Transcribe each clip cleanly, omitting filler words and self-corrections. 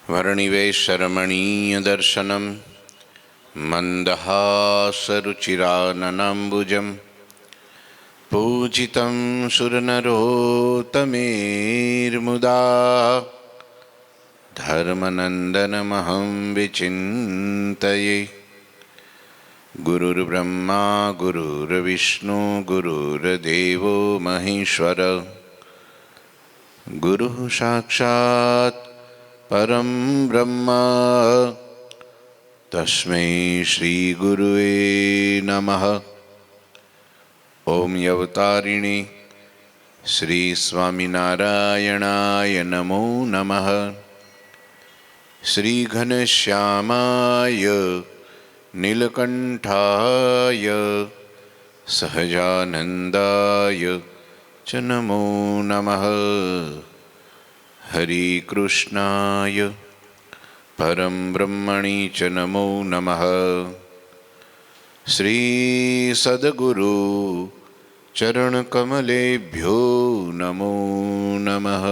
वर्णिवेशरमणीयदर्शनं मन्दहासरुचिराननाम्बुजं पूजितं सुरनरोत्तमेर्मुदा धर्मनन्दनमहं विचिन्तये। गुरुर्ब्रह्मा गुरुर्विष्णु गुरुर्देवो महेश्वर गुरुः साक्षात् परं ब्रह्म तस्मै श्री गुरुवे नमः। ओम अवतारिणे श्री स्वामिनारायणाय नमो नमः। श्री घनश्यामाय नीलकंठाय सहजानंदाय च नमो नमः। हरि कृष्णाय परम ब्रह्मणि च नमो नमः। श्री सद्गुरु चरण कमलेभ्यो नमो नमः।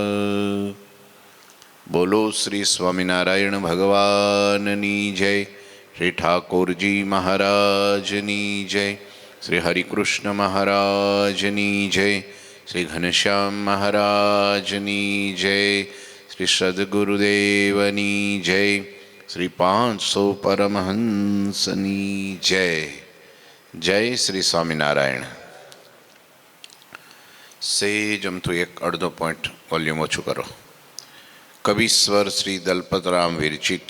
बोलो श्री स्वामिनारायण भगवाननी जय। श्री ठाकुरजी महाराजनी जय। श्री हरिकृष्ण महाराजनी जय। श्री घनश्याम महाराजनी जय। श्री सद्गुरुदेवनी जय। श्री 500 परमहंसनी जय। जय श्री स्वामिनारायण। सेज अमथું એક અડધો પોઈન્ટ વોલ્યુમ ઓછું કરો. કવિશ્વર શ્રી દલપતરામ વિરચિત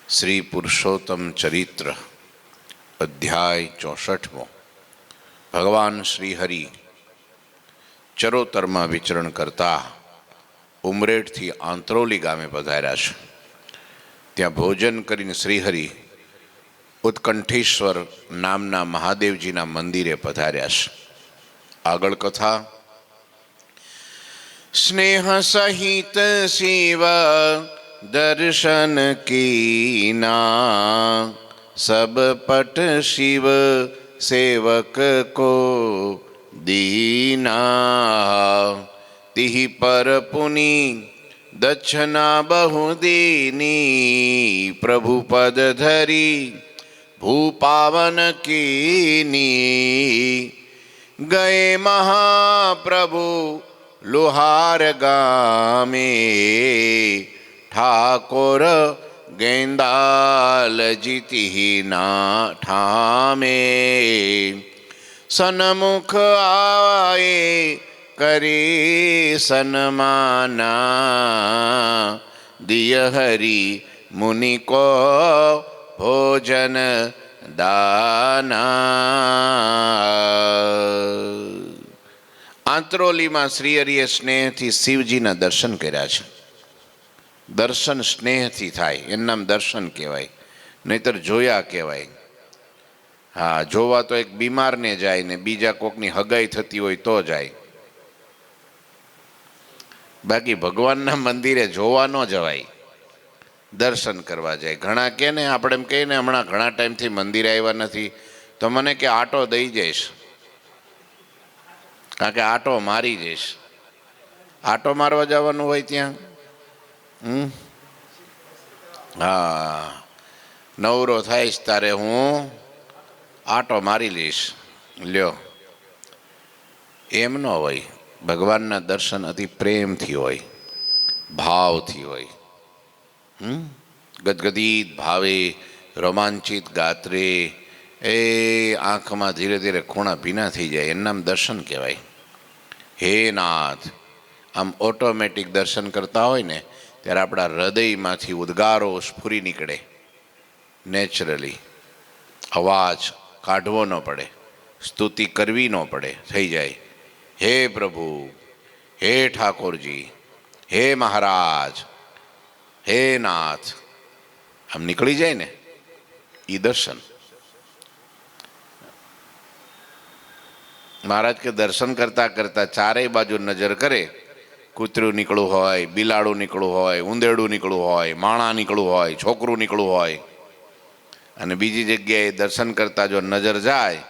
શ્રી પુરુષોત્તમ ચરિત્ર અધ્યાય 64મો. ભગવાન શ્રી હરિ ચરોતરમાં વિચરણ કરતા ઉમરેઠથી આંત્રોલી ગામે પધાર્યા છે. ત્યાં ભોજન કરીને શ્રીહરિ ઉત્કંઠેશ્વર નામના મહાદેવજીના મંદિરે પધાર્યા છે. આગળ કથા. સ્નેહ સહિત શિવ દર્શન કીના સબ પટ શિવ સેવક કો दीना तिह पर पुनि दक्षिणा बहुदीनी प्रभु पद धरी भूपावन कीनी गए महाप्रभु लोहार गामे ठाकुर गेंदाल जीती ना ठामे सन्मुख आए करे सन्माना दिय हरि मुनि को भोजन दाना. આંત્રોલીમાં શ્રી હરિએ સ્નેહથી શિવજીના દર્શન કર્યા છે. દર્શન સ્નેહથી થાય એનું નામ દર્શન કહેવાય, નહીતર જોયા કહેવાય. હા, જોવા તો એક બીમારને જાય ને બીજા કોકની હગાઈ થતી હોય તો જાય, બાકી ભગવાનના મંદિરે જોવા ન જવાય, દર્શન કરવા જાય. ઘણા કે ને આપણે એમ કહીએ ને હમણાં ઘણા ટાઈમથી મંદિરે આવ્યા નથી તો મને કે આટો દઈ જઈશ, કારણ કે આટો મારી જઈશ. આટો મારવા જવાનું હોય ત્યાં. હા, નવરો થાઈશ તારે હું આટો મારી લઈશ. લ્યો, એમ ન હોય. ભગવાનના દર્શન અતિ પ્રેમથી હોય, ભાવથી હોય. ગદગદિત ભાવે, રોમાંચિત ગાત્રે, એ આંખમાં ધીરે ધીરે ખૂણા ભીના થઈ જાય, એનું નામ દર્શન કહેવાય. હે નાથ, આમ ઓટોમેટિક દર્શન કરતા હોય ને ત્યારે આપણા હૃદયમાંથી ઉદ્ગારો સ્ફુરી નીકળે નેચરલી. અવાજ કાઢવો ન પડે, સ્તુતિ કરવી ન પડે, થઈ જાય. હે પ્રભુ, હે ઠાકોરજી, હે મહારાજ, હે નાથ, આમ નીકળી જાય ને એ દર્શન. મહારાજ કે દર્શન કરતા કરતા ચારેય બાજુ નજર કરે, કૂતરું નીકળવું હોય, બિલાડું નીકળવું હોય, ઉંદેડું નીકળવું હોય, માણા નીકળવું હોય, છોકરું નીકળવું હોય, અને બીજી જગ્યાએ દર્શન કરતા જો નજર જાય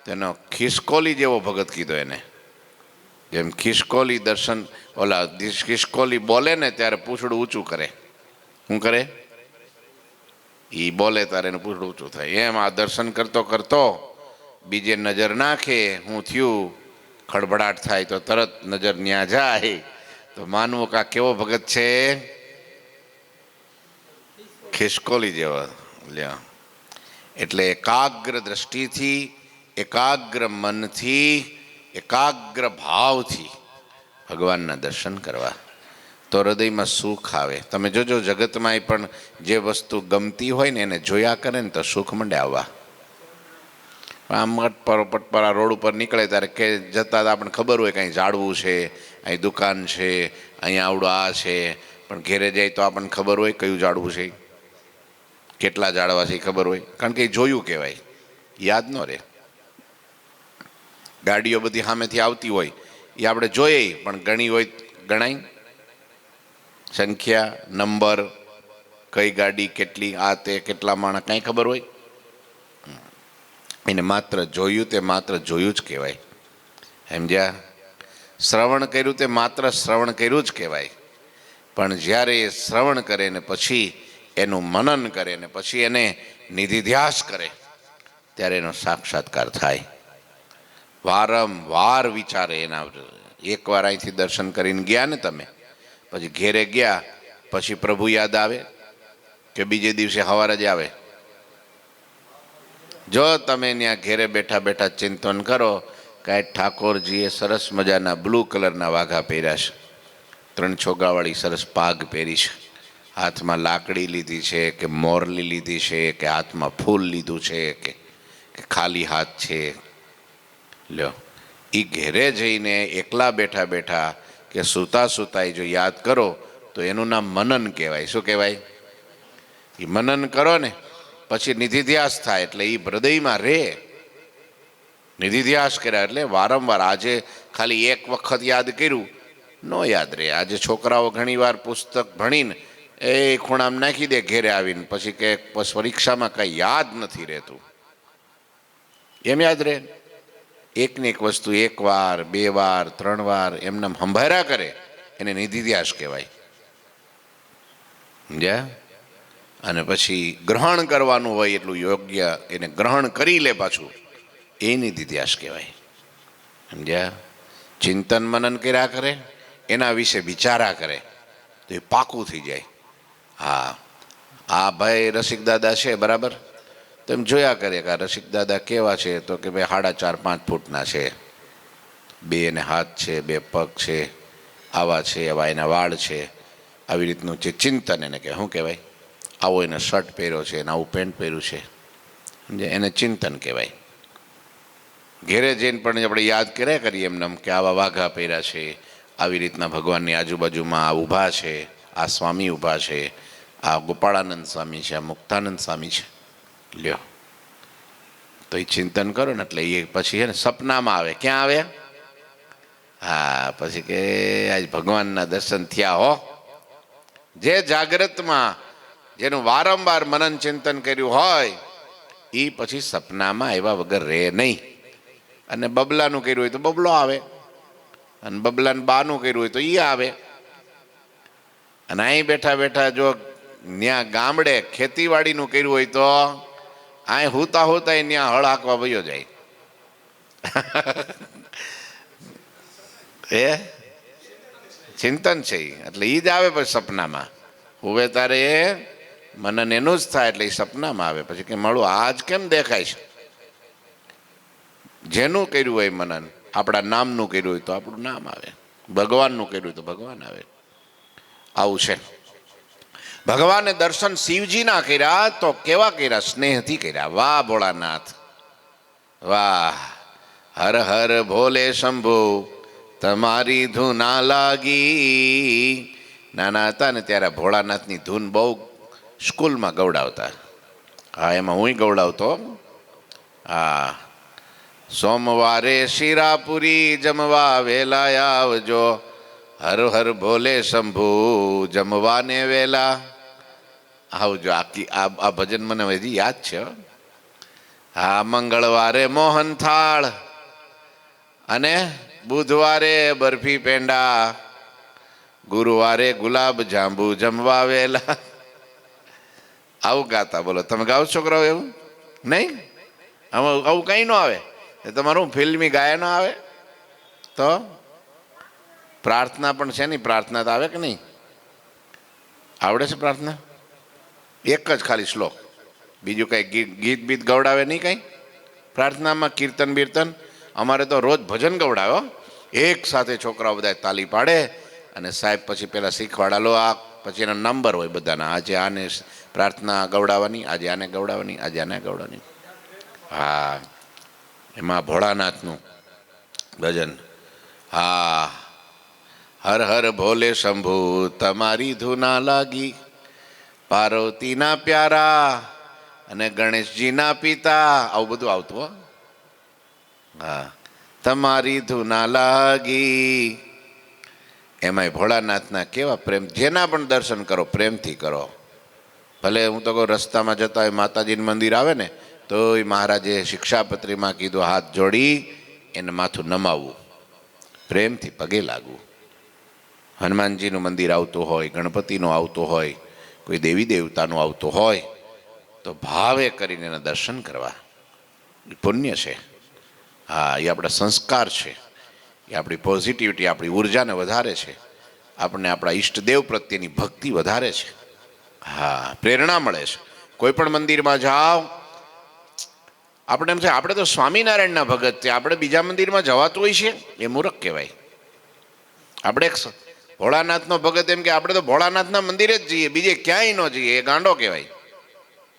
તેનો ખિસકોલી જેવો ભગત કીધો એને. જેમ ખિસકોલી દર્શન ઓલા ખિસકોલી બોલે ને ત્યારે પૂંછડું ઊંચું કરે, શું કરે? એ બોલે તારે એનું પૂછડું ઊંચું થાય. એમ આ દર્શન કરતો કરતો બીજે નજર નાખે, હું થયું ખડબડાટ થાય તો તરત નજર ન્યા જાય, તો માનવું કે આ કેવો ભગત છે, ખિસકોલી જેવો. લ્યો, એટલે એકાગ્ર દ્રષ્ટિથી, એકાગ્ર મનથી, એકાગ્ર ભાવથી ભગવાનના દર્શન કરવા, તો હૃદયમાં સુખ આવે. તમે જોજો જગતમાંય પણ જે વસ્તુ ગમતી હોય ને એને જોયા કરે ને તો સુખ મંડે આવવા. આમ પટપરા રોડ ઉપર નીકળે ત્યારે કે જતા આપણને ખબર હોય કે અહીં ઝાડવું છે, અહીં દુકાન છે, અહીં આવડું આ છે, પણ ઘેરે જાય તો આપણને ખબર હોય કયું ઝાડવું છે, કેટલા ઝાડવા છે ખબર હોય, કારણ કે એ જોયું કહેવાય, યાદ ન રહે. ગાડીઓ બધી સામેથી આવતી હોય એ આપણે જોઈએ પણ ગણી હોય, ગણાય સંખ્યા, નંબર, કઈ ગાડી કેટલી, આ તે કેટલા માણસ, કાંઈ ખબર હોય? એને માત્ર જોયું તે માત્ર જોયું જ કહેવાય. સમજ્યા? શ્રવણ કર્યું તે માત્ર શ્રવણ કર્યું જ કહેવાય. પણ જ્યારે એ શ્રવણ કરે ને પછી એનું મનન કરે ને પછી એને નિધિધ્યાસ કરે ત્યારે એનો સાક્ષાત્કાર થાય. વારંવાર વિચારે એના. એકવાર અહીંથી દર્શન કરીને ગયા ને તમે, પછી ઘેરે ગયા પછી પ્રભુ યાદ આવે કે બીજે દિવસે સવારે જ આવે? જો તમે ત્યાં ઘેરે બેઠા બેઠા ચિંતન કરો કે ઠાકોરજીએ સરસ મજાના બ્લુ કલરના વાઘા પહેર્યા છે, 3 છોગાવાળી સરસ પાગ પહેરી છે, હાથમાં લાકડી લીધી છે કે મોરલી લીધી છે કે હાથમાં ફૂલ લીધું છે કે ખાલી હાથ છે. લ્યો, એ ઘેરે જઈને એકલા બેઠા બેઠા કે સૂતા સૂતા જો યાદ કરો તો એનું નામ મનન કહેવાય. શું કહેવાય? એ મનન કરો ને પછી નિધિધ્યાસ થાય એટલે એ હૃદયમાં રહે. નિધિધ્યાસ કર્યા એટલે વારંવાર. આજે ખાલી એક વખત યાદ કર્યું ન યાદ રહે. આજે છોકરાઓ ઘણીવાર પુસ્તક ભણીને એ ખૂણામાં નાખી દે ઘેરે આવીને, પછી કે પરીક્ષામાં કંઈ યાદ નથી રહેતું. એમ યાદ રહે? એકની એક વસ્તુ 1 વાર 2 વાર 3 વાર એમને સંભાળ્યા કરે એને નિધિધ્યાસ કહેવાય. સમજ્યા? અને પછી ગ્રહણ કરવાનું હોય એટલું યોગ્ય એને ગ્રહણ કરી લે પાછું, એ નિધિધ્યાસ કહેવાય. સમજ્યા? ચિંતન મનન કર્યા કરે, એના વિશે વિચારા કરે તો એ પાકું થઈ જાય. હા, આ ભાઈ રસિક દાદા છે બરાબર, તો એમ જોયા કરે કે આ રસિક દાદા કેવા છે, તો કે ભાઈ 4.5-5 ફૂટના છે, 2 હાથ છે, 2 પગ છે, આવા છે, એવા એના વાળ છે. આવી રીતનું જે ચિંતન એને કે શું કહેવાય? આવો એને શર્ટ પહેર્યો છે, એને આવું પેન્ટ પહેર્યું છે, એને ચિંતન કહેવાય. ઘેરે જઈને પણ આપણે યાદ કર્યા કરીએ એમને કે આવા વાઘા પહેર્યા છે, આવી રીતના ભગવાનની આજુબાજુમાં આ ઊભા છે, આ સ્વામી ઊભા છે, આ ગોપાળાનંદ સ્વામી છે, આ મુક્તાનંદ સ્વામી છે. લ્યો, તો એ ચિંતન કરો ને એટલે એ પછી એને સપનામાં આવે. ક્યાં આવે? હા, પછી કે આજ ભગવાનના દર્શન થયા હો. જે જાગ્રતમાં જેનું વારંવાર મનન ચિંતન કર્યું હોય એ પછી સપનામાં આવ્યા વગર રહે નહીં. અને બબલાનું કર્યું હોય તો બબલો આવે, અને બબલાને બાનું કર્યું હોય તો એ આવે. અને અહીં બેઠા બેઠા જો ત્યાં ગામડે ખેતીવાડીનું કર્યું હોય તો અહીં હુતા હુતા ત્યાં હળ હાંકવા વયો જાય. એ ચિંતન છે એટલે એ જ આવે પછી સપનામાં. હવે તારે એ મનન એનું જ થાય એટલે એ સપનામાં આવે. પછી કે મળું આજ કેમ દેખાય છે? જેનું કર્યું હોય મનન, આપણા નામનું કર્યું હોય તો આપણું નામ આવે, ભગવાનનું કર્યું હોય તો ભગવાન આવે. આવું છે. ભગવાને દર્શન શિવજીના કર્યા તો કેવા કર્યા? સ્નેહથી કર્યા. વાહ ભોળાનાથ, વાહ! હર હર ભોલે શંભુ તમારી ધૂના લાગી. નાના હતા ને ત્યારે ભોળાનાથની ધૂન બહુ સ્કૂલમાં ગવડાવતા. હા, એમાં હું ગવડાવતો. હા, સોમવારે શિરાપુરી જમવા વેલા આવજો, હર હર ભોલે શંભુ જમવાને વેલા આવજો. આ ભજન મને હજી યાદ છે. હા, મંગળવારે મોહન થાળ અને બુધવારે બરફી પેંડા, ગુરુવારે ગુલાબ જાંબુ જમવા વેલા. આવું ગાતા બોલો. તમે ગાઓ છોકરાઓ એવું? નહીં, આમાં આવું કંઈ ન આવે. તમારું ફિલ્મી ગાયન આવે તો પ્રાર્થના પણ છે નહીં. પ્રાર્થના તો આવે કે નહીં? આવડે છે પ્રાર્થના? એક જ ખાલી શ્લોક, બીજું કંઈ ગીત બીત ગવડાવે નહીં કંઈ પ્રાર્થનામાં? કીર્તન બીર્તન અમારે તો રોજ ભજન ગવડાવો. એક સાથે છોકરાઓ બધા તાલી પાડે અને સાહેબ પછી પેલા શીખવાડા લો આ, પછી એના નંબર હોય બધાના. આજે આને પ્રાર્થના ગવડાવવાની, આજે આને ગવડાવવાની, આજે આને ગવડાવવાની. હા, એમાં ભોળાનાથનું ભજન. હા, હર હર ભોલે શંભુ તમારી ધૂના લાગી, પાર્વતીના પ્યારા અને ગણેશજીના પિતા, આવું બધું આવતું હો. હા, તમારી ધૂના લાગી. એમાંય ભોળાનાથના કેવા પ્રેમ. જેના પણ દર્શન કરો પ્રેમથી કરો. ભલે હું તો કહું રસ્તામાં જતા હોય માતાજીનું મંદિર આવે ને તો એ મહારાજે શિક્ષાપત્રીમાં કીધું હાથ જોડી એને માથું નમાવવું, પ્રેમથી પગે લાગવું. હનુમાનજીનું મંદિર આવતું હોય, ગણપતિનું આવતું હોય, કોઈ દેવી દેવતાનું આવતું હોય તો ભાવે કરીને એના દર્શન કરવા. એ પુણ્ય છે. હા, એ આપણા સંસ્કાર છે, એ આપણી પોઝિટિવિટી, આપણી ઉર્જાને વધારે છે, આપણને આપણા ઈષ્ટદેવ પ્રત્યેની ભક્તિ વધારે છે. હા, પ્રેરણા મળે છે. કોઈ પણ મંદિરમાં જાઓ આપણે એમ છે આપણે તો સ્વામિનારાયણના ભગત છે, આપણે બીજા મંદિરમાં જવાતું હોય છે, એ મૂર્ખ કહેવાય. આપણે એક ભોળાનાથનો ભગત એમ કે આપણે તો ભોળાનાથના મંદિરે જ જઈએ, બીજે ક્યાંય ન જઈએ, એ ગાંડો કહેવાય.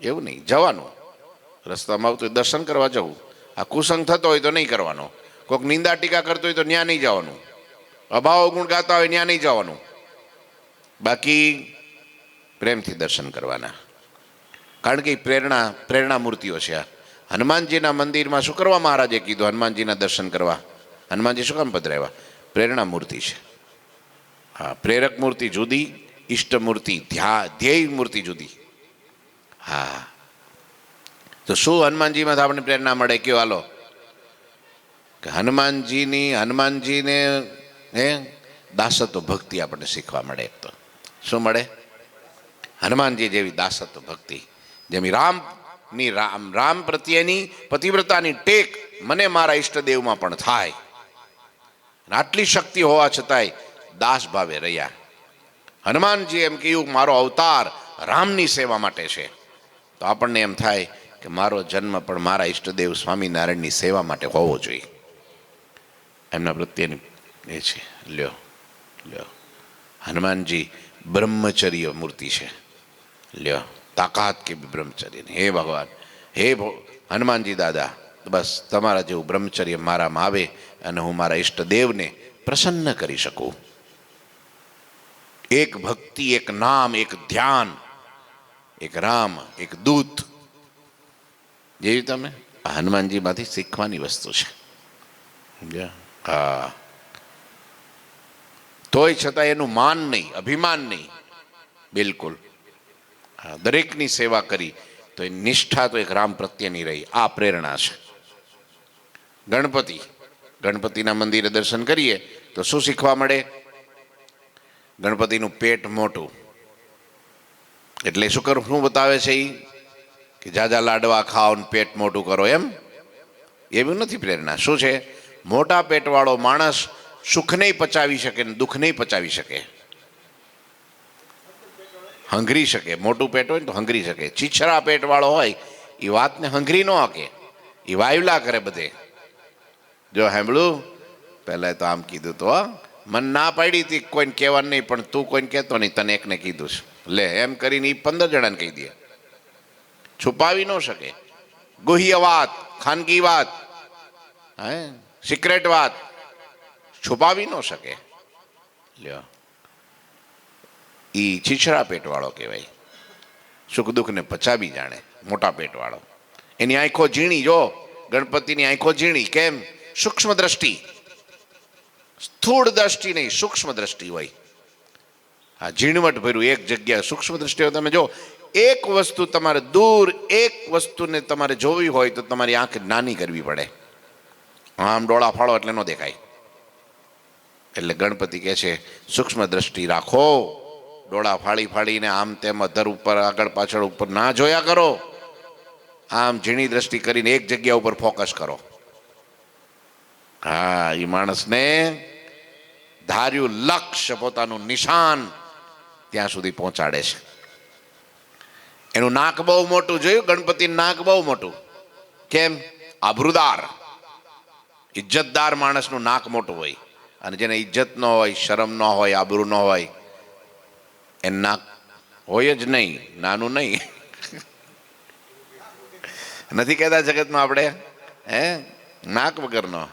એવું નહીં, જવાનું. રસ્તામાં આવતું દર્શન કરવા જવું. આ કુસંગ થતો હોય તો નહીં કરવાનો. કોઈક નિંદા ટીકા કરતો હોય તો ત્યાં નહીં જવાનું. અભાવ ગુણ ગાતા હોય ત્યાં નહીં જવાનું. બાકી પ્રેમથી દર્શન કરવાના. કારણ કે પ્રેરણા મૂર્તિઓ છે. આ હનુમાનજીના મંદિરમાં શું કરવા મહારાજે કીધું હનુમાનજીના દર્શન કરવા? હનુમાનજી શું કામ પધરાવ્યા? પ્રેરણા મૂર્તિ છે. હા, પ્રેરક મૂર્તિ જુદી, ઈષ્ટ મૂર્તિ, ધ્યેય મૂર્તિ જુદી. હા, તો શું હનુમાનજીમાં આપણને પ્રેરણા મળે? કયો હાલો. કે હનુમાનજીને હે દાસત્વ ભક્તિ આપણને શીખવા મળે. એક તો શું મળે? હનુમાનજી જેવી દાસત્વ ભક્તિ, જેમ રામ પ્રત્યેની પતિવ્રતાની ટેક મને મારા ઈષ્ટદેવમાં પણ થાય. આટલી શક્તિ હોવા છતાંય દાસ ભાવે રહ્યા. હનુમાનજી એમ કહ્યું મારો અવતાર રામની સેવા માટે છે. તો આપણને એમ થાય કે મારો જન્મ પણ મારા ઈષ્ટદેવ સ્વામિનારાયણની સેવા માટે હોવો જોઈએ. એમના પ્રત્યેની એ છે. લ્યો હનુમાનજી બ્રહ્મચર્ય મૂર્તિ છે. લ્યો, તાકાત કે બ્રહ્મચર્યની. હે ભગવાન, હે હનુમાનજી દાદા, બસ તમારા જેવું બ્રહ્મચર્ય મારામાં આવે અને હું મારા ઈષ્ટદેવને પ્રસન્ન કરી શકું. એક ભક્તિ, એક નામ, એક ધ્યાન, એક રામ, એક દૂત, જેવી તમે હનુમાનજીમાંથી શીખવાની વસ્તુ છે. હા, તોય છતાં એનું માન નહીં, અભિમાન નહીં, બિલકુલ. હા, દરેકની સેવા કરી તો એ નિષ્ઠા તો એક રામ પ્રત્યેની રહી. આ પ્રેરણા છે. ગણપતિના મંદિરે દર્શન કરીએ તો શું શીખવા મળે? ગણપતિનું પેટ મોટું એટલે શું કરું? શું બતાવે છે એ? કે જાજા લાડવા ખાઓ ને પેટ મોટું કરો, એમ? એવું નથી પ્રેરણા. શું છે? મોટા પેટવાળો માણસ સુખ નહીં પચાવી શકે ને દુઃખ નહીં પચાવી શકે. હંગરી શકે. મોટું પેટ હોય ને તો હંગરી શકે. છીછરા પેટવાળો હોય એ વાતને હંગરી ન શકે, એ વાયુલા કરે બધે. જો સાંભળું, પહેલાં તો આમ કીધું તો મને ના પાડી હતી કોઈને કહેવાનું નહીં, પણ તું કોઈને કહેતો નહીં, તને એકને કીધું છે. લે, એમ કરીને એ 15 જણાને કહી દે. છુપાવી ન શકે. ગુહ્ય વાત, ખાનગી વાત, હે સિક્રેટ વાત છુપાવી ન શકે. લ્યો, એ છીછરા પેટવાળો કહેવાય. સુખ દુઃખને પચાવી જાણે, મોટા પેટવાળો. એની આંખો ઝીણી. જો ગણપતિની આંખો ઝીણી. કેમ? સૂક્ષ્મ દ્રષ્ટિ. સ્થૂળ દ્રષ્ટિ નહીં, સૂક્ષ્મ દ્રષ્ટિ હોય. આ ઝીણવટ ભર્યું એક જગ્યા સૂક્ષ્મ દ્રષ્ટિ હોય. તમે જો એક વસ્તુ તમારે દૂર, એક વસ્તુને તમારે જોવી હોય તો તમારી આંખ નાની કરવી પડે. આમ ડોળા ફાળો એટલે ન દેખાય. એટલે ગણપતિ કહે છે સૂક્ષ્મ દ્રષ્ટિ રાખો, ડોળા ફાળી ફાળીને આમ તેમ અધર ઉપર આગળ પાછળ ઉપર ના જોયા કરો. આમ ઝીણી દ્રષ્ટિ કરીને એક જગ્યા ઉપર ફોકસ કરો. હા, એ માણસને ધાર્યું લક્ષ્ય, પોતાનું નિશાન ત્યાં સુધી પહોંચાડે છે. એનું નાક બહુ મોટું, જોયું? ગણપતિનું નાક બહુ મોટું. કેમ? આબરૂદાર, ઇજ્જતદાર માણસનું નાક મોટું હોય. અને જેને ઇજ્જત ન હોય, શરમ ન હોય, આબરૂ ન હોય, એનું નાક હોય જ નહીં, નાનું નહીં. નથી કહેતા જગતમાં આપણે, હે, નાક વગરનો,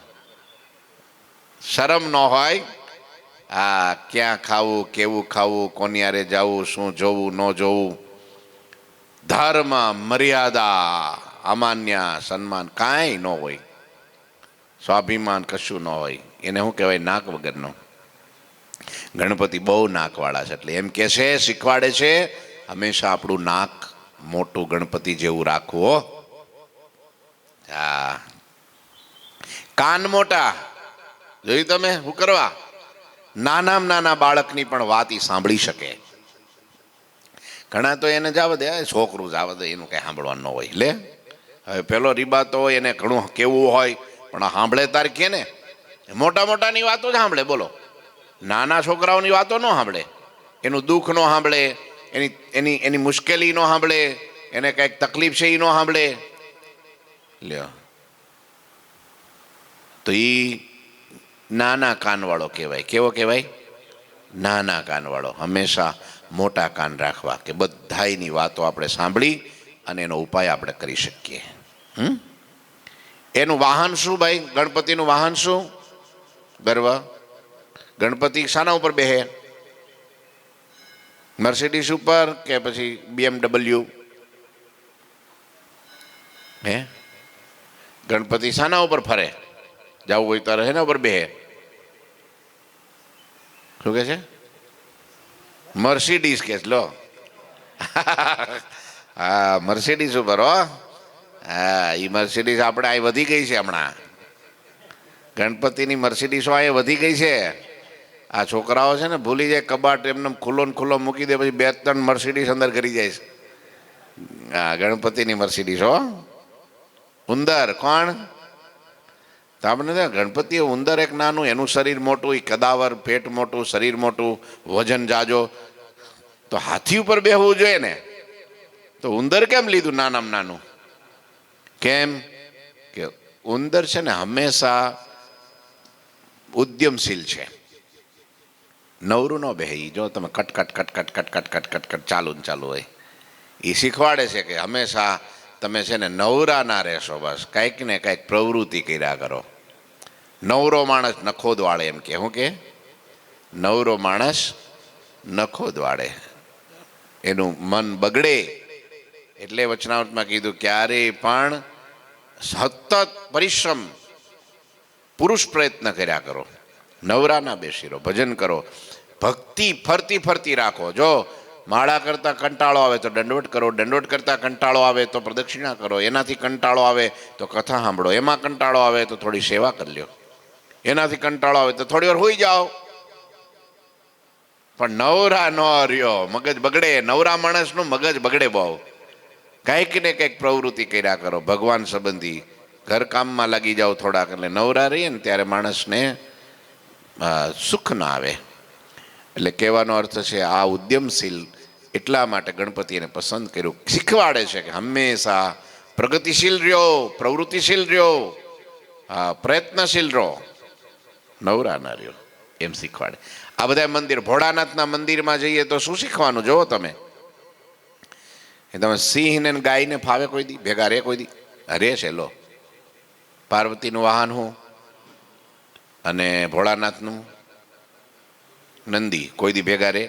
શરમ ન હોય. આ ક્યાં ખાવું, કેવું ખાવું, કોની હારે જવું, શું જોવું, ન જોવું, ધર્મ, મર્યાદા, અમાન્ય, સન્માન કાંઈ ન હોય, સ્વાભિમાન કશું ન હોય. એને શું કહેવાય? નાક વગરનો. ગણપતિ બહુ નાકવાળા છે, એટલે એમ કે છે, શીખવાડે છે, હંમેશા આપણું નાક મોટું ગણપતિ જેવું રાખવું. હો, હા. કાન મોટા, જોયું તમે? શું કરવા? નાનામાં નાના બાળકની પણ વાત એ સાંભળી શકે. ઘણા તો એને જવા દે, છોકરું જવા દે, એનું કઈ સાંભળવાનું ન હોય. લે, હવે પેલો રીબાતો હોય એને ઘણું કેવું હોય, પણ સાંભળે તાર કે ને, મોટા મોટાની વાતો જ સાંભળે. બોલો, નાના છોકરાઓની વાતો ન સાંભળે, એનું દુઃખ ન સાંભળે, એની એની એની મુશ્કેલી ન સાંભળે, એને કંઈક તકલીફ છે એ ન સાંભળે. લ્યો, તો એ નાના કાનવાળો કહેવાય. કેવો કહેવાય? નાના કાનવાળો. હંમેશા મોટા કાન રાખવા, કે બધાયની વાતો આપણે સાંભળી અને એનો ઉપાય આપણે કરી શકીએ. એનું વાહન શું ભાઈ? ગણપતિનું વાહન શું? ગર્વ. ગણપતિ શાના ઉપર બેહે? મર્સિડીઝ ઉપર કે પછી BMW? હે, ગણપતિ શાના ઉપર ફરે? જવું હોય તારે એના ઉપર બેહે. શું કે છે? મર્સિડીઝ કે લો. હા, મર્સિડીઝ ઉપર. હો, હા, એ મર્સિડીઝ આપણે અહીં વધી ગઈ છે હમણાં. ગણપતિની મર્સિડીઝો અહીં વધી ગઈ છે. આ છોકરાઓ છે ને, ભૂલી જાય, કબાટ એમને ખુલ્લો ને ખુલ્લો મૂકી દે, પછી 2-3 મર્સિડીઝ અંદર કરી જાય છે. હા, ગણપતિની મર્સિડીઝ. હો, ઉંદર. કોણ? તો આપણે ગણપતિ ઉંદર એક નાનું, એનું શરીર મોટું, એ કદાવર, પેટ મોટું, શરીર મોટું, વજન જાજો, તો હાથી ઉપર બેહવું જોઈએ ને. તો ઉંદર કેમ લીધું નાનામાં નાનું? કેમ કે ઉંદર છે ને હંમેશા ઉદ્યમશીલ છે. નવરું ન બેહે. જો તમે કટકટ કટકટ કટકટ કટકટ કટ ચાલુ ને ચાલુ હોય. એ શીખવાડે છે કે હંમેશા તમે છે ને નવરા ના રહેશો. બસ કંઈક ને કંઈક પ્રવૃત્તિ કર્યા કરો. નવરો માણસ નખો દવાડે, એમ કે. શું કે? નવરો માણસ નખો દવાડે, એનું મન બગડે. એટલે વચનામૃતમાં કીધું, ક્યારેય પણ સતત પરિશ્રમ, પુરુષ પ્રયત્ન કર્યા કરો, નવરા ના બેસી રહો, ભજન કરો, ભક્તિ ફરતી ફરતી રાખો. જો માળા કરતા કંટાળો આવે તો દંડવત કરો, દંડવત કરતા કંટાળો આવે તો પ્રદક્ષિણા કરો, એનાથી કંટાળો આવે તો કથા સાંભળો, એમાં કંટાળો આવે તો થોડી સેવા કરી લ્યો, એનાથી કંટાળો આવે તો થોડી વાર હોઈ જાઓ. પણ નવરા ન રહ્યો, મગજ બગડે. નવરા માણસનું મગજ બગડે બહુ. કંઈક ને કંઈક પ્રવૃત્તિ કર્યા કરો, ભગવાન સંબંધી, ઘર કામમાં લાગી જાઓ થોડાક. એટલે નવરા રહીએ ને ત્યારે માણસને સુખ ના આવે. એટલે કહેવાનો અર્થ છે, આ ઉદ્યમશીલ એટલા માટે ગણપતિને પસંદ કર્યું. શીખવાડે છે કે હંમેશા પ્રગતિશીલ રહ્યો, પ્રવૃત્તિશીલ રહ્યો, પ્રયત્નશીલ રહો, નવરા ના રહ્યો, એમ શીખવાડે. આ બધા મંદિર, ભોળાનાથના મંદિરમાં જઈએ તો શું શીખવાનું? જોવો તમે, એ તમે સિંહને ગાયને ફાવે કોઈ દી ભેગા રે? કોઈ દી રે છે? લો, પાર્વતીનું વાહન હું અને ભોળાનાથનું નંદી કોઈ દી ભેગા રે?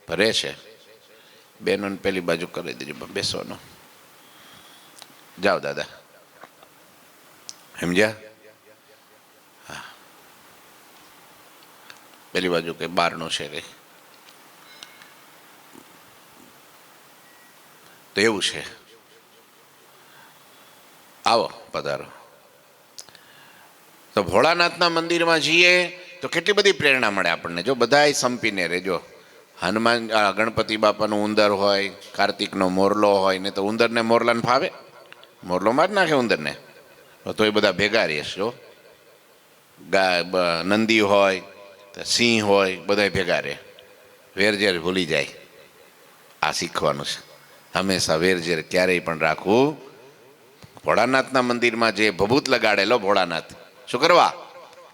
ભરે છે. બેનોને પેલી બાજુ કરી દેજો, બેસવાનો. જાઓ દાદા, સમજ્યા? હા, પેલી બાજુ કઈ બારનું છે કઈ, તો એવું છે. આવો, પધારો. તો ભોળાનાથના મંદિરમાં જઈએ તો કેટલી બધી પ્રેરણા મળે આપણને. જો બધાય સંપીને રહેજો, ગણપતિ બાપાનું ઉંદર હોય, કાર્તિકનો મોરલો હોય ને તો ઉંદરને મોરલાને ફાવે? મોરલો માર નાખે ઉંદરને. તો એ બધા ભેગા રહેશે. જો નંદી હોય, સિંહ હોય, બધા ભેગા રહે. વેરઝેર ભૂલી જાય. આ શીખવાનું છે. હંમેશા વેરઝેર ક્યારેય પણ રાખવું. ભોળાનાથના મંદિરમાં જે ભભૂત લગાડેલો ભોળાનાથ શું કરવા?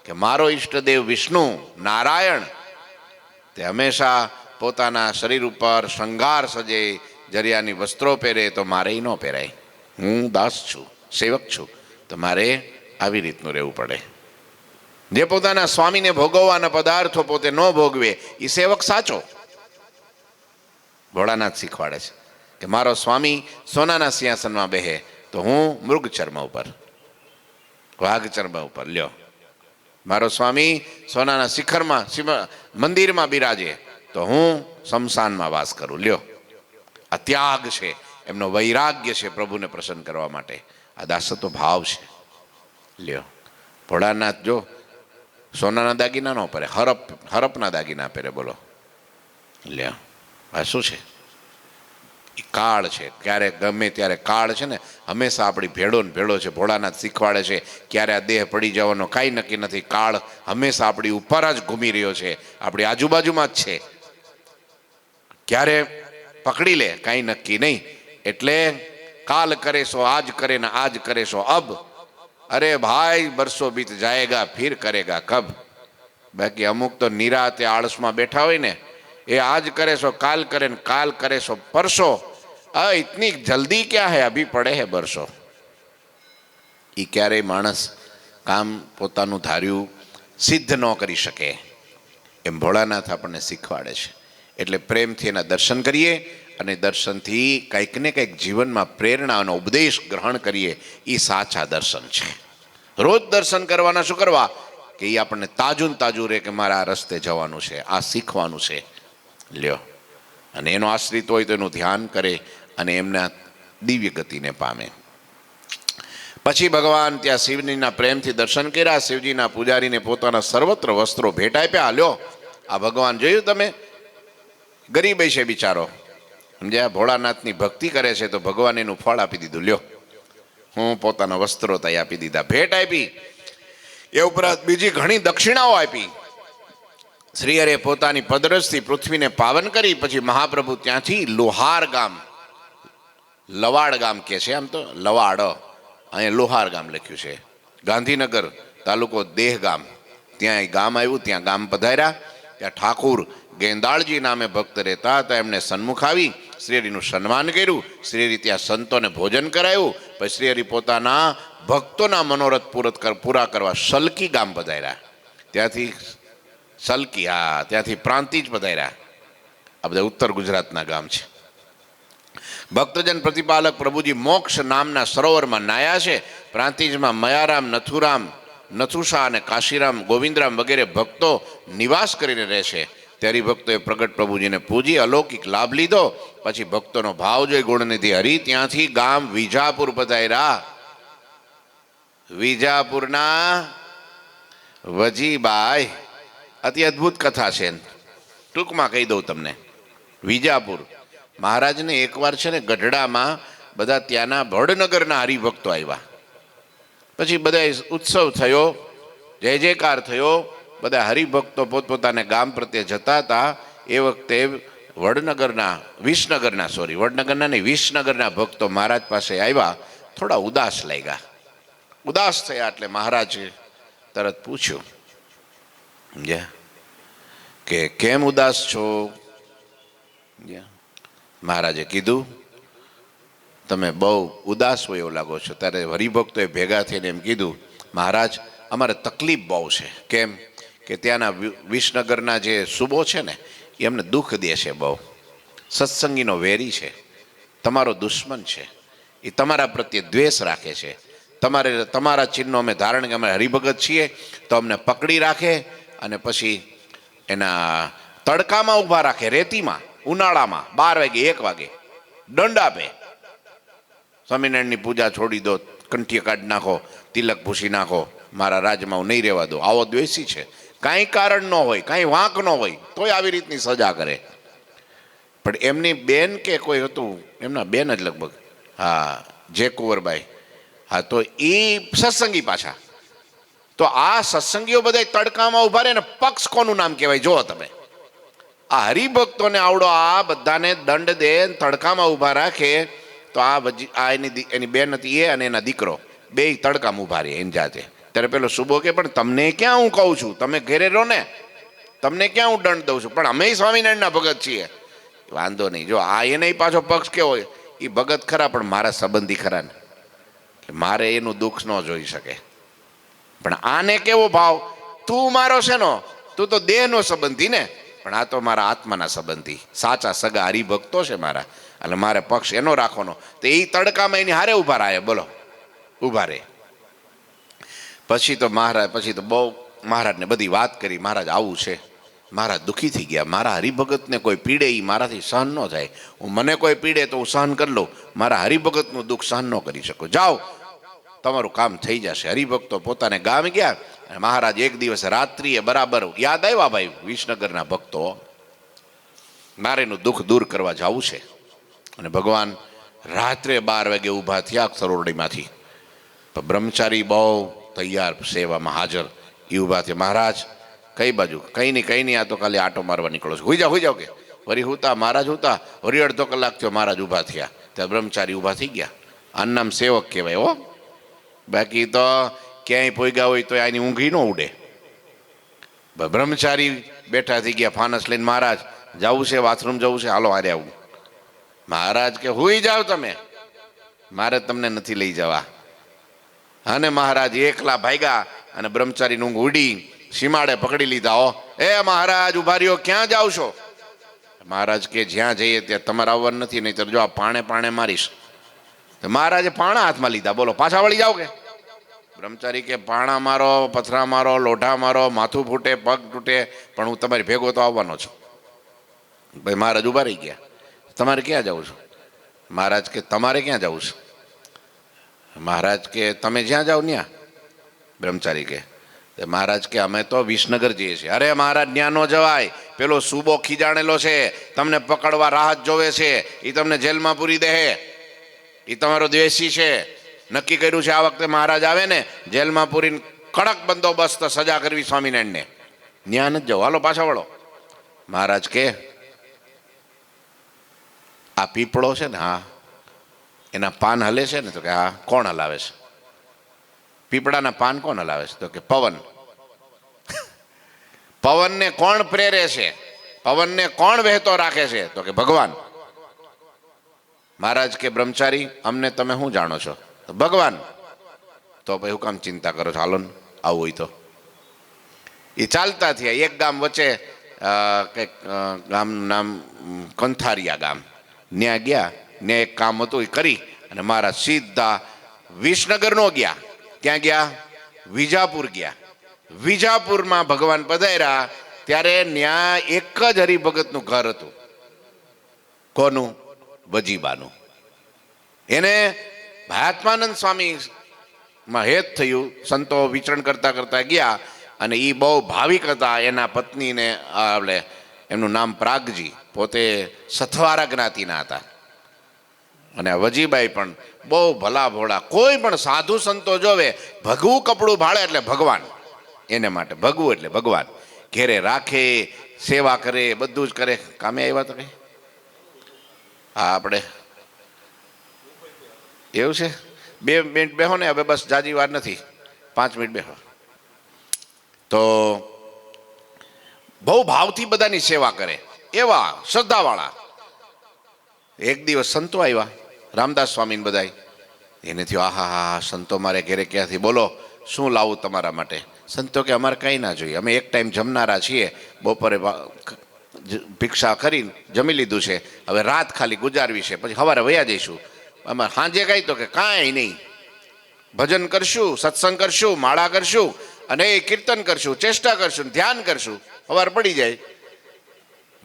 કે મારો ઈષ્ટદેવ વિષ્ણુ નારાયણ તે હંમેશા પોતાના શરીર ઉપર શૃંગાર સજે, જરિયાની વસ્ત્રો પહેરે તો મારે ન પહેરાય. હું દાસ છું, સેવક છું, તો મારે આવી રીતનું રહેવું પડે. જે પોતાના સ્વામીને ભોગવવાના પદાર્થો પોતે ન ભોગવે એ સેવક સાચો. ભોળાનાથ શીખવાડે છે કે મારો સ્વામી સોનાના સિંહાસનમાં બેહે તો હું મૃગ ચર્મ ઉપર, વાઘ ચર્મ ઉપર. લ્યો, મારો સ્વામી સોનાના શિખરમાં મંદિરમાં બિરાજે તો હું શમશાનમાં વાસ કરું. લ્યો, આ ત્યાગ છે, એમનો વૈરાગ્ય છે પ્રભુને પ્રસન્ન કરવા માટે. આ દાસત્વ ભાવ છે. લ્યો, ભોળાનાથ જો સોનાના દાગીના ન પહેરે, હરપના દાગીના પહેરે. બોલો, લ્યો, આ શું છે? એ કાળ છે. ક્યારેક ગમે ત્યારે કાળ છે ને હંમેશા આપણી ભેડો ને ભેડો છે. ભોળાનાથ શીખવાડે છે ક્યારે આ દેહ પડી જવાનો કાંઈ નક્કી નથી. કાળ હંમેશા આપણી ઉપર જ ઘૂમી રહ્યો છે, આપણી આજુબાજુમાં જ છે. ક્યારે પકડી લે કાંઈ નક્કી નહીં. એટલે કાલ કરે સો આજ કરે ને આજ કરે સો અબ. અરે ભાઈ, બરસો બીત જાયેગા ફિર કરેગા કબ. બાકી અમુક તો નિરાતે આળસમાં બેઠા હોય ને, એ આજ કરે સો કાલ કરે ને કાલ કરે સો પરસો. ઇતની જલ્દી ક્યાં હે, અભી પડે હે બરસો. એ ક્યારેય માણસ કામ પોતાનું ધાર્યું સિદ્ધ ન કરી શકે એમ ભોળાનાથ આપણને શીખવાડે છે. એટલે પ્રેમથી એના દર્શન કરીએ અને દર્શનથી કંઈક ને કંઈક જીવનમાં પ્રેરણાનો ઉપદેશ ગ્રહણ કરીએ. એ સાચા દર્શન છે. રોજ દર્શન કરવાના શું કરવા? કે એ આપણને તાજું તાજું રહે કે મારે આ રસ્તે જવાનું છે, આ શીખવાનું છે. લ્યો, અને એનો આશ્રિત હોય તો એનું ધ્યાન કરે અને એમના દિવ્ય ગતિને પામે. પછી ભગવાન ત્યાં શિવજીના પ્રેમથી દર્શન કર્યા. શિવજીના પૂજારીને પોતાના સર્વત્ર વસ્ત્રો ભેટ આપ્યા. લ્યો, આ ભગવાન જોયું તમે? ગરીબ છે બિચારો, સમજ્યા? ભોળાનાથની ભક્તિ કરે છે તો ભગવાન એનું ફળ આપી દીધું. લ્યો, હું પોતાના વસ્ત્રો તઈ આપી દીધા, ભેટ આપી. એ ઉપરાંત બીજી ઘણી દક્ષિણાઓ આપી. શ્રીહરે પોતાની પદરસથી પૃથ્વીને પાવન કરી. પછી મહાપ્રભુ ત્યાંથી લોહાર ગામ, લવાડ ગામ કે છે, આમ તો લવાડ, અહીંયા લોહાર ગામ લખ્યું છે, ગાંધીનગર તાલુકો દેહ ગામ, ત્યાં ગામ આવ્યું. ત્યાં ગામ પધાર્યા. ત્યાં ઠાકુર ગેંદાળજી નામે ભક્ત રહેતા હતા. એમણે સન્મુખ આવી શ્રીહરિનું સન્માન કર્યું. શ્રીહરિ ત્યાં સંતોને ભોજન કરાયું. પછી શ્રીહરિ પોતાના ભક્તોના મનોરથ પૂરા કરવા સલકી ગામ પધાર્યા. ત્યાંથી સલકી, હા, ત્યાંથી પ્રાંતિજ પધાર્યા. આ બધા ઉત્તર ગુજરાતના ગામ છે. ભક્તજન પ્રતિપાલક પ્રભુજી મોક્ષ નામના સરોવરમાં નાયા છે. પ્રાંતિજમાં મયારામ, નથુરામ, નથુષા અને કાશીરામ, ગોવિંદરામ વગેરે ભક્તો નિવાસ કરીને રહે છે. ત્યારે ભક્તોએ પ્રગટ પ્રભુજીને પૂજી અલૌકિક લાભ લીધો. પછી ભક્તોનો ભાવ જોઈ ગુણનિધિ હરી ત્યાંથી ગામ વિજાપુર પધાર્યા. વિજાપુરના વજીબાઈ, અતિ અદ્ભુત કથા છે, ટૂંકમાં કહી દઉં તમને. વિજાપુર મહારાજને એકવાર છે ને ગઢડામાં બધા ત્યાંના વડનગરના હરિભક્તો આવ્યા. પછી બધા ઉત્સવ થયો, જય જયકાર થયો. બધા હરિભક્તો પોતપોતાને ગામ પ્રત્યે જતા હતા. એ વખતે વડનગરના વિસનગરના ભક્તો મહારાજ પાસે આવ્યા. થોડા ઉદાસ લાગ્યા. ઉદાસ થયા એટલે મહારાજે તરત પૂછ્યું કે કેમ ઉદાસ છો? મહારાજે કીધું, તમે બહુ ઉદાસ હોય એવું લાગો છો. ત્યારે હરિભક્તોએ ભેગા થઈને એમ કીધું, મહારાજ અમારે તકલીફ બહુ છે. કેમ? કે ત્યાંના વિસનગરના જે સુબો છે ને એ અમને દુઃખ દે છે બહુ. સત્સંગીનો વેરી છે, તમારો દુશ્મન છે. એ તમારા પ્રત્યે દ્વેષ રાખે છે. તમારા ચિહ્નો અમે ધારણ કે અમે હરિભગત છીએ તો અમને પકડી રાખે અને પછી એના તડકામાં ઊભા રાખે, રેતીમાં, ઉનાળામાં 12 વાગે 1 વાગે દંડ આપે. સ્વામિનારાયણની પૂજા છોડી દો, કંઠીએ કાઢી નાખો, તિલક ભૂસી નાખો, મારા રાજમાં હું નહીં રહેવા દો. આવો દ્વેષી છે. કાંઈ કારણ ન હોય, કાંઈ વાંક ન હોય તોય આવી રીતની સજા કરે. પણ એમની બેન કે કોઈ હતું, એમના બેન જ લગભગ, હા, જે કુંવરબાઈ, હા, તો એ સત્સંગી પાછા. તો આ સત્સંગીઓ બધા તડકામાં ઉભા રહે ને પક્ષ કોનું નામ કહેવાય જુઓ તમે. આ હરિભક્તોને આવડો આ બધાને દંડ દે, તડકામાં ઉભા રાખે, તો આ એની બેન હતી એ અને એના દીકરો બે તડકામાં ઉભા રહે એની જાતે. ત્યારે પેલો સુબો કે પણ તમને ક્યાં હું કહું છું, તમે ઘેરે રહો ને, તમને ક્યાં હું દંડ દઉં છું, પણ અમે સ્વામિનારાયણના ભગત છીએ. વાંધો નહીં, જો આ એને પાછો પક્ષ કેવો, એ ભગત ખરા પણ મારા સંબંધી ખરા ને, મારે એનું દુઃખ ન જોઈ શકે. પણ આને કેવો ભાવ, તું મારો છે નો, તું તો દેહનો સંબંધી ને, પણ આ તો મારા આત્માના સંબંધી, સાચા સગા હરિભક્તો છે મારા, એટલે મારે પક્ષ એનો રાખવાનો. તો એ તડકામાં એની હારે ઉભા રહે, બોલો, ઉભા રહે. પછી તો બહુ મહારાજને બધી વાત કરી, મહારાજ આવું છે. મહારાજ દુઃખી થઈ ગયા, મારા હરિભગતને કોઈ પીડે એ મારાથી સહન ન થાય, મને કોઈ પીડે તો હું સહન કરી લઉં, મારા હરિભગતનું દુઃખ સહન ન કરી શકું, જાઓ તમારું કામ થઈ જશે. હરિભક્તો પોતાને ગામ ગયા અને મહારાજ એક દિવસ રાત્રિએ બરાબર યાદ આવ્યા, ભાઈ વિસનગરના ભક્તો, મારે એનું દુઃખ દૂર કરવા જવું છે. અને ભગવાન રાત્રે 12 વાગે ઊભા થયા સરોવડીમાંથી. બ્રહ્મચારી બહુ તૈયાર સેવામાં હાજર, એ ઊભા થયા. મહારાજ કઈ બાજુ? કંઈ નહીં, આ તો ખાલી આટો મારવા નીકળો છો, હોઈ જાઓ કે. વરી હુતા મહારાજ, હુતા વરી અડધો કલાક થયો, મહારાજ ઊભા થયા. ત્યાં બ્રહ્મચારી ઊભા થઈ ગયા. આનું નામ સેવક કહેવાય હો, બાકી તો ક્યાંય પોઈગા હોય તો આની ઊંઘી ન ઉડે. બ્રહ્મચારી બેઠા થઈ ગયા ફાનસ લઈને, મહારાજ જવું છે, બાથરૂમ જવું છે, હાલો હારે આવું. મહારાજ કે હુઈ જાઓ તમે, મારે તમને નથી લઈ જવા. અને મહારાજ એકલા ભાગ્યા અને બ્રહ્મચારીની ઊંઘ ઉડી, સીમાડે પકડી લીધા. હો, એ મહારાજ ઉભા રહ્યો, ક્યાં જાવ છો? મહારાજ કે જ્યાં જઈએ ત્યાં તમારે આવવાનું નથી, નહીં તો જો આ પાણે મારીશ. મહારાજે પાણા હાથમાં લીધા, બોલો પાછા વળી જાઓ કે? બ્રહ્મચારી કે પાણા મારો, પથરા મારો, લોઢા મારો, માથું ફૂટે, પગ તૂટે, પણ હું તમારી ભેગો તો આવવાનો છું. ભાઈ મહારાજ ઉભા રહી ગયા. તમારે ક્યાં જવું છું? મહારાજ કે તમારે ક્યાં જવું છે? મહારાજ કે તમે જ્યાં જાઓ ત્યાં. બ્રહ્મચારી કે મહારાજ કે અમે તો વિસનગર જઈએ છીએ. અરે મહારાજ ત્યાં ન જવાય, પેલો સુબો ખીજાણેલો છે, તમને પકડવા રાહત જોવે છે, એ તમને જેલમાં પૂરી દે, એ તમારો દ્વેષી છે. નક્કી કર્યું છે આ વખતે મહારાજ આવે ને જેલમાં પૂરીને કડક બંદોબસ્ત સજા કરવી સ્વામિનારાયણને, ત્યાં નથી જવું, હાલો પાછા વળો. મહારાજ કે આ પીપળો છે ને, હા, એના પાન હલે છે ને? તો કે હા. કોણ હલાવે છે? પીપળાના પાન કોણ હલાવે છે? તો કે પવન. પવનને કોણ પ્રેરે છે? પવનને કોણ વહેતો રાખે છે? તો કે ભગવાન. મહારાજ કે બ્રહ્મચારી અમને તમે શું જાણો છો? તો ભગવાન. તો ભાઈ હું કામ ચિંતા કરો છો, હાલો ને આવું હોય તો. એ ચાલતા થયા, એક ગામ વચ્ચે કંઈક ગામનું નામ કંથારિયા ગામ, ત્યાં ગયા. ને એક કામ હતું એ કરી અને મહારાજ સીધા વિસનગર નો ગયા. ક્યાં ગયા? વિજાપુર ગયા. વિજાપુરમાં ભગવાન પધાર્યા ત્યારે ત્યાં એક જ હરિભગતનું ઘર હતું. કોનું? વજીબાનું. એને મહાત્માનંદ સ્વામી માં હેત થયું. સંતો વિચરણ કરતા કરતા ગયા અને એ બહુ ભાવિક હતા. એના પત્નીને આપણે એમનું નામ પ્રાગજી, પોતે સથવારા જ્ઞાતિના હતા. અને વજીબાઈ પણ બહુ ભલા ભોળા, કોઈ પણ સાધુ સંતો જોવે ભગવું કપડું ભાળે એટલે ભગવાન, એને માટે ભગવું એટલે ભગવાન. ઘેરે રાખે, સેવા કરે, બધું જ કરે. કામે આવ્યા તો કઈ? હા, આપણે એવું છે. 2 મિનિટ બેહો ને, હવે બસ જાજી વાર નથી, 5 મિનિટ બેહો. તો બહુ ભાવથી બધાની સેવા કરે, એવા શ્રદ્ધાવાળા. એક દિવસ સંતો આવ્યા, રામદાસ સ્વામીને બધાય. એને થયો આહા હા, સંતો મારે ઘેરે ક્યાંથી, બોલો શું લાવું તમારા માટે? સંતો કે અમારે કંઈ ના જોઈએ, અમે એક ટાઈમ જમનારા છીએ, બપોરે ભિક્ષા કરીને જમી લીધું છે, હવે રાત ખાલી ગુજારવી છે, પછી સવારે વયા જઈશું. અમારે સાંજે કાંઈ? તો કે કાંઈ નહીં, ભજન કરશું, સત્સંગ કરશું, માળા કરશું અને એ કીર્તન કરશું, ચેષ્ટા કરશું, ધ્યાન કરશું, સવાર પડી જાય.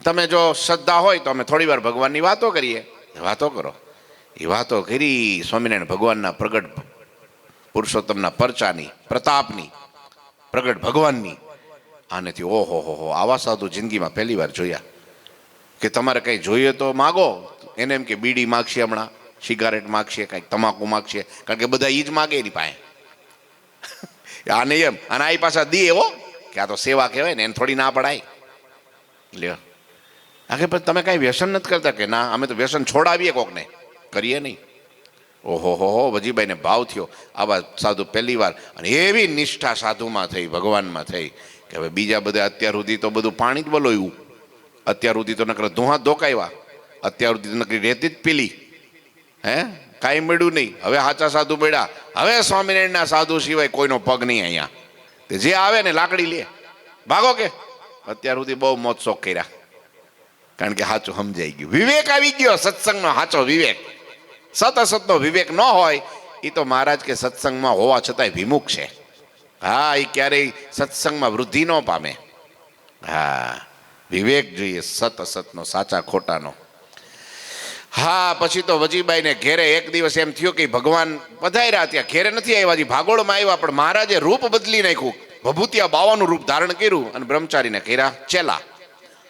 તમે જો શ્રદ્ધા હોય તો અમે થોડી વાર ભગવાનની વાતો કરીએ. વાતો કરો. એ વાતો કરી સ્વામિનારાયણ ભગવાનના પ્રગટ પુરુષોત્તમના પરચાની, પ્રતાપની, પ્રગટ ભગવાનની. આનેથી ઓહો હો, આવા સાધુ જિંદગીમાં પહેલી વાર જોયા. કે તમારે કંઈ જોઈએ તો માગો, એને એમ કે બીડી માગશે, હમણાં સિગારેટ માગશે, કાંઈક તમાકુ માગશે, કારણ કે બધા એ જ માગે એની પાસે. આને એમ, અને આ પાછા દે એવો કે આ તો સેવા કહેવાય ને, એને થોડી ના પડાય. લ્યો આખે પછી તમે કાંઈ વ્યસન નથી કરતા કે ના, અમે તો વ્યસન છોડાવીએ કોકને, કરીએ નહીં. ઓહો હો, વજીભાઈને ભાવ થયો આવા સાધુ પહેલી વાર, અને એવી નિષ્ઠા સાધુમાં થઈ, ભગવાનમાં થઈ કે હવે બીજા બધા અત્યાર સુધી તો બધું પાણી જ બોલોયું, અત્યાર સુધી તો નકર ધોહા ધોકાવ્યા, અત્યાર સુધી તો નકરી રેતી જ પીલી, હે કાંઈ મળ્યું નહીં. હવે સાચા સાધુ મળ્યા, હવે સ્વામિનારાયણના સાધુ સિવાય કોઈનો પગ નહીં અહીંયા. તે જે આવે ને લાકડી લે ભાગો, કે અત્યાર સુધી બહુ મોજ શોખ કર્યા, કારણ કે સાચું સમજાઈ ગયું, વિવેક આવી ગયો, સત્સંગનો સાચો વિવેક. સત અસતનો વિવેક ન હોય એ તો મહારાજ કે સત્સંગમાં હોવા છતાંય વિમુખ છે. હા, એ ક્યારેય સત્સંગમાં વૃદ્ધિ ન પામે. હા, વિવેક જોઈએ સત અસતનો, સાચા ખોટાનો. હા, પછી તો વજીબાઈને ઘેરે એક દિવસ એમ થયું કે ભગવાન પધાર્યા, ત્યાં ઘેરે નથી આવ્યા, હજી ભાગોળમાં આવ્યા, પણ મહારાજે રૂપ બદલી નાખ્યું, ભભૂતિયા બાવાનું રૂપ ધારણ કર્યું અને બ્રહ્મચારીને કર્યા ચેલા.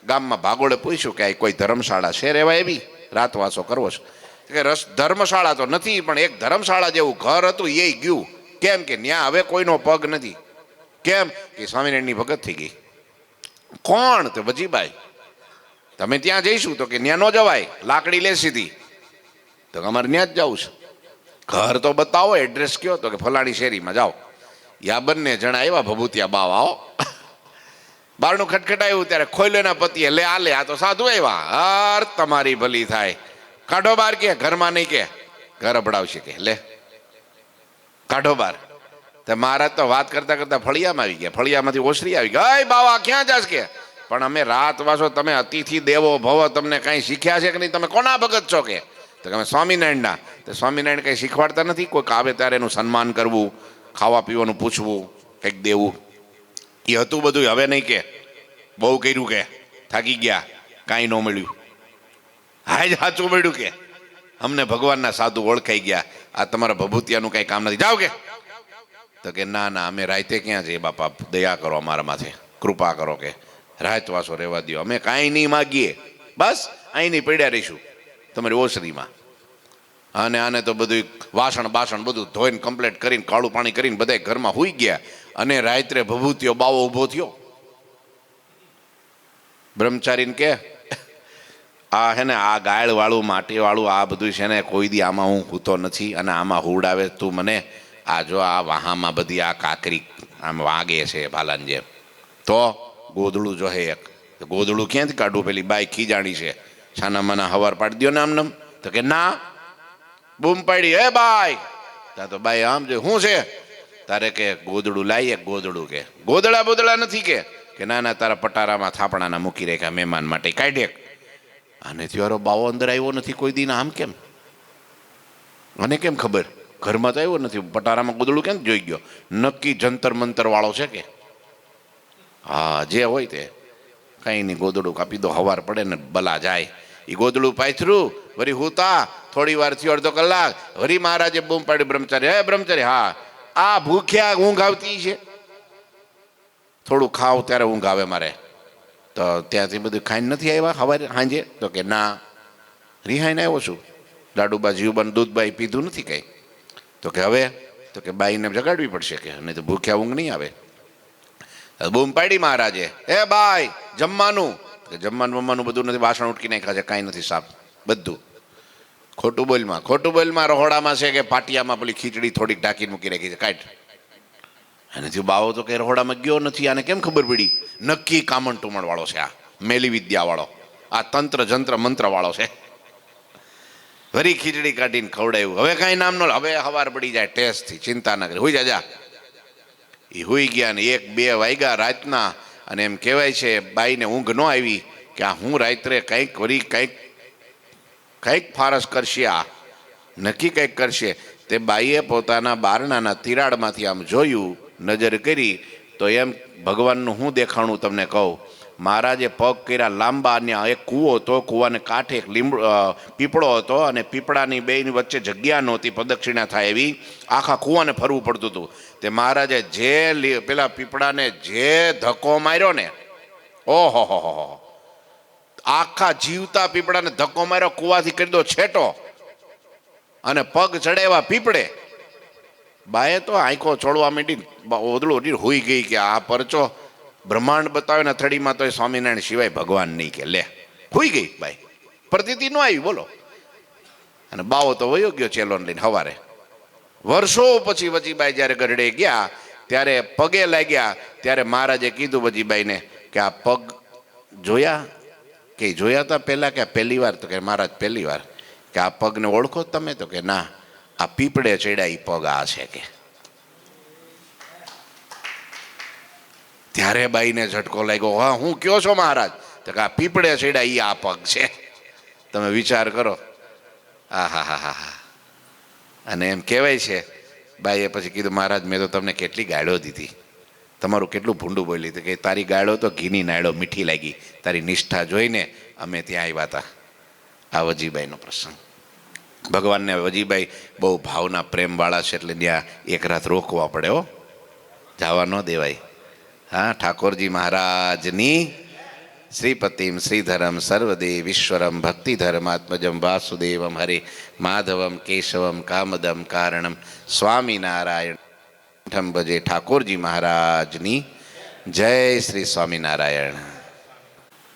ગામમાં ભાગોળે પૂછ્યું કે આ કોઈ ધર્મશાળા છે રહેવા એવી, રાતવાસો કરવો છે? કે ધર્મશાળા તો નથી, પણ એક ધર્મશાળા જેવું ઘર હતું એ ગયું. કેમ કે ત્યાં હવે કોઈનો પગ નથી. કેમ કે સ્વામિનારાયણની ભગત થઈ ગઈ. કોણ? તો વજીબાઈ. તમે ત્યાં જઈશું તો કે ત્યાં ન જવાય, લાકડી લે સીધી. તો અમારે ત્યાં જ જવું છે. ઘર તો બતાવો, એડ્રેસ કયો? તો કે ફલાણી શેરીમાં જાઓ. યા બંને જણા આવ્યા ભભૂતિયા બાવ, આવો. બારણું ખટખટાયું ત્યારે ખોલ્યો એના પતિએ, લે આ લે, આ તો સાધુ આવ્યા. હર તમારી ભલી થાય, કાઢો બાર, કે ઘરમાં નહીં, કે ઘર અભડાવશે, કે લે કાઢો બાર. તો મહારાજ તો વાત કરતા કરતા ફળિયામાં આવી ગયા, ફળિયામાંથી ઓસરી આવી ગઈ, બાવા ક્યાં જાશ? કે પણ અમે રાત વાસો, તમે અતિથિ દેવો ભવ, તમને કાંઈ શીખ્યા છે કે નહીં? તમે કોના ભગત છો? કે તો અમે સ્વામિનારાયણના. તો સ્વામિનારાયણ કંઈ શીખવાડતા નથી? કોઈક આવે ત્યારે એનું સન્માન કરવું, ખાવા પીવાનું પૂછવું, કંઈક દેવું, એ હતું બધું. હવે નહીં, કે બહુ કર્યું, કે થાકી ગયા, કાંઈ ન મળ્યું. હા જ સાચું મળ્યું, કે અમને ભગવાનના સાધુ ઓળખાઈ ગયા, આ તમારા ભભૂતિયાનું કાંઈ કામ નથી, જાઓ. કે તો કે ના ના, અમે રાતે ક્યાં જઈએ બાપા, દયા કરો અમારા માથે, કૃપા કરો, કે રાતવાસો રહેવા દો, અમે કાંઈ નહીં માગીએ, બસ અહીં નહીં પડ્યા રહીશું તમારી ઓસરીમાં. અને આને તો બધું વાસણ બાસણ બધું ધોઈને કમ્પ્લીટ કરીને, કાળું પાણી કરીને બધા ઘરમાં સૂઈ ગયા. અને રાત્રે ભભૂતિયો બાવો ઊભો થયો. બ્રહ્મચારીને કે આ હે ને, આ ગાળ વાળું, માટી વાળું, આ બધું છે ને, કોઈ દી આમાં હું હૂતો નથી, અને આમાં હુડાવે તું મને. આ જો આ વાહામાં બધી આ કાકરી આમ વાગે છે ભાલાન જેમ, તો ગોદડું જોહે એક. ગોદડું ક્યાંથી કાઢવું? પેલી બાઈ ખીજાણી છે, છાના માના હવાર પાડી દો ને આમ. તો કે ના, બૂમ પાડી, હે બાઈ. ત્યાં તો બાઈ આમ જો, શું છે? તારે કે ગોદડું લાવીએ, ગોદડું. કે ગોદડા બોદડા નથી? કે ના ના, તારા પટારામાં થાપણાના મૂકી રાખ્યા મહેમાન માટે, કાઢે. અને ત્યારો બાવો અંદર આવ્યો નથી કોઈ દિન, આમ કેમ? મને કેમ ખબર? ઘરમાં તો આવ્યો નથી, પટારામાં ગોદડું કેમ જોઈ ગયો? નક્કી જંતર મંતર વાળો છે. કે હા, જે હોય તે કંઈ નહીં, ગોદડું કાપી દો, હવાર પડે ને બલા જાય. એ ગોદડું પાથર્યું, વળી હુતા, થોડી વાર થયો, અડધો કલાક, વળી મહારાજે બૂમ પાડી, બ્રહ્મચારી, હે બ્રહ્મચારી, હા આ ભૂખ્યા ઊંઘ આવતી છે? થોડું ખાવ ત્યારે ઊંઘ આવે મારે. તો ત્યાંથી બધું ખાઈને નથી આવ્યા સવારે સાંજે? તો કે ના, રિહાઈને આવ્યો છું, લાડુબા જીવબાન દૂધબાઈ પીધું નથી કંઈ. તો કે હવે? તો કે બાઈને જગાડવી પડશે, કે નહીં તો ભૂખ્યા ઊંઘ નહીં આવે. બૂમ પાડી મહારાજે, એ બાઈ જમવાનું. જમવાનું બધું નથી, વાસણ ઉટકી નાખ્યા છે, કાંઈ નથી સાફ, બધું ખોટું બોલમાં. ખોટું બોલમાં રહોડામાં છે, કે પાટિયામાં પેલી ખીચડી થોડીક ઢાંકીને મૂકી રાખી છે, કાઢ. અને જો બાવો તો કે રહોડામાં ગયો નથી, આને કેમ ખબર પડી? નક્કી કામણ ટુમણ વાળો છે, આ મેલી વિદ્યા વાળો, આ તંત્ર જંત્ર મંત્ર વાળો છે. વરી ખીચડી કાઢીને ખવડાવ્યું. હવે કાંઈ નામ ન, હવે હવાર પડી જાય ટેસ્ટથી, ચિંતા ના કરી, હુઈ જા. એ હુઈ ગયા ને 1-2 વાગ્યા રાતના. અને એમ કહેવાય છે બાઈને ઊંઘ ન આવી, કે આ હું રાત્રે કંઈક વળી કંઈક ફારસ કરશે, આ નક્કી કંઈક કરશે. તે બાઈએ પોતાના બારણાના તિરાડમાંથી આમ જોયું, નજર કરી, તો એમ ભગવાનનું હું દેખાણું તમને કહું. મહારાજે પગ કર્યા લાંબા, અને એક કૂવો હતો, કૂવાને કાંઠે એક પીપળો હતો, અને પીપળાની બેની વચ્ચે જગ્યા નહોતી પ્રદક્ષિણા થાય એવી, આખા કૂવાને ફરવું પડતું હતું. તે મહારાજે જે પેલા પીપળાને જે ધક્કો માર્યો ને, ઓહો હો, આખા જીવતા પીપળાને ધક્કો માર્યો, કુવાથી કરી દો છેટો અને પગ ચડેવા પીપળે. બાએ તો આંખો છોડવા માંડી, ઓદળું હોઈ ગઈ કે આ પરચો બ્રહ્માંડ બતાવે ને થડીમાં, તો એ સ્વામિનારાયણ સિવાય ભગવાન નહીં કે લે. હોઈ ગઈ બાઈ, પ્રતીતિ ન આવી બોલો. અને બાવો તો વયો ગયો ચેલોને લઈને હવારે. વર્ષો પછી વજીબાઈ જ્યારે ગરડે ગયા ત્યારે પગે લાગ્યા, ત્યારે મહારાજે કીધું વજીબાઈને કે આ પગ જોયા? કે જોયા હતા પહેલા કે પહેલી વાર? તો કે મહારાજ પહેલી વાર. કે આ પગને ઓળખો તમે? તો કે ના, આ પીપળે ચડ્યા એ પગ આ છે કે. ત્યારે બાઈને ઝટકો લાગ્યો, હા હું કયો છો મહારાજ? તો કે આ પીપળે ચડ્યા એ આ પગ છે. તમે વિચાર કરો. આ હા હા હા હા. અને એમ કહેવાય છે, બાઈએ પછી કીધું મહારાજ મેં તો તમને કેટલી ગાળો દીધી, તમારું કેટલું ભૂંડું બોલી. તો કે તારી ગાળો તો ઘીની નાળો મીઠી લાગી, તારી નિષ્ઠા જોઈને અમે ત્યાં આવ્યા હતા. આ વજીબાઈનો પ્રસંગ. ભગવાનને વજીબાઈ બહુ ભાવના પ્રેમવાળા છે, એટલે ત્યાં એક રાત રોકવા પડે હો, જવા ન દેવાય. હા, ઠાકોરજી મહારાજની શ્રીપતિમ શ્રીધરમ સર્વદેવ ઈશ્વરમ ભક્તિધર્માત્મજમ વાસુદેવમ હરે માધવમ કેશવમ કામદમ કારણમ સ્વામિનારાયણ ભજે. ઠાકોરજી મહારાજની જય. શ્રી સ્વામિનારાયણ.